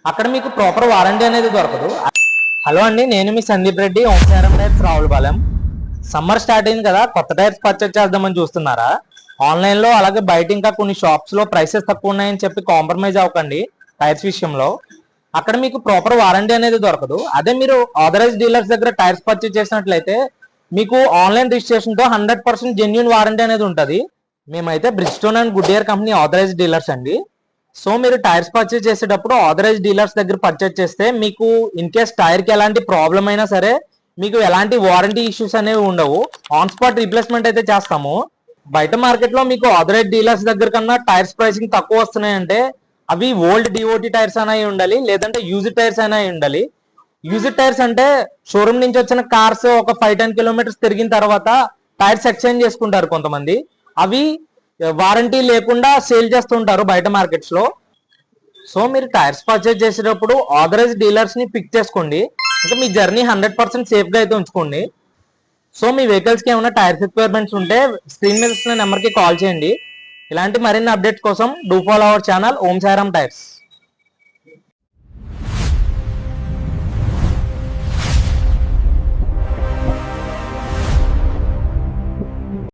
అక్కడ మీకు proper warranty అనేది దొరకదు. హలో అండి, నేను మీ సందీప్ రెడ్డి, ఓంకారం టైర్స్ రావులపాలెం. సమ్మర్ స్టార్ట్ అయింది కదా, కొత్త టైర్స్ పర్చేజ్ చేద్దామని చూస్తున్నారా? ఆన్లైన్ లో అలాగే బయట ఇంకా కొన్ని షాప్స్ లో ప్రైసెస్ తక్కువ ఉన్నాయని చెప్పి కాంప్రమైజ్ అవ్వకండి టైర్స్ విషయంలో. అక్కడ మీకు ప్రాపర్ వారంటీ అనేది దొరకదు. అదే మీరు ఆథరైజ్ డీలర్స్ దగ్గర టైర్స్ పర్చేజ్ చేసినట్లయితే మీకు ఆన్లైన్ రిజిస్ట్రేషన్ తో 100% జెన్యూన్ వారంటీ అనేది ఉంటుంది. మేమైతే Bridgestone and Goodyear company authorize dealers అండి. సో మీరు టైర్స్ పర్చేజ్ చేసేటప్పుడు ఆథరైజ్ డీలర్స్ దగ్గర పర్చేజ్ చేస్తే మీకు ఇన్ కేస్ టైర్ కి ఎలాంటి ప్రాబ్లం అయినా సరే మీకు ఎలాంటి వారంటీ ఇష్యూస్ అనేవి ఉండవు. ఆన్ స్పాట్ రీప్లేస్మెంట్ అయితే చేస్తాము. బయట మార్కెట్ లో మీకు ఆథరైజ్ డీలర్స్ దగ్గర కన్నా టైర్స్ ప్రైసింగ్ తక్కువ వస్తున్నాయంటే అవి ఓల్డ్ డిఓటి టైర్స్ అనేవి ఉండాలి, లేదంటే యూజ్డ్ టైర్స్ అనేవి ఉండాలి. యూజ్డ్ టైర్స్ అంటే షోరూమ్ నుంచి వచ్చిన కార్స్ ఒక 5-10 కిలోమీటర్స్ తిరిగిన తర్వాత టైర్స్ ఎక్స్చేంజ్ చేసుకుంటారు కొంతమంది. అవి వారంటీ లేకుండా సేల్ చేస్తుంటారు బయట మార్కెట్స్ లో. సో మీరు టైర్స్ పర్చేజ్ చేసేటప్పుడు ఆథరైజ్ డీలర్స్ ని పిక్ చేసుకోండి. ఇంకా మీ జర్నీ 100% సేఫ్ గా అయితే ఉంచుకోండి. సో మీ వెహికల్స్ కి ఏమైనా టైర్స్ రిక్వైర్మెంట్స్ ఉంటే స్క్రీన్ మీద నెంబర్ కి కాల్ చేయండి. ఇలాంటి మరిన్ని అప్డేట్స్ కోసం do follow our channel Om Sairam tyres.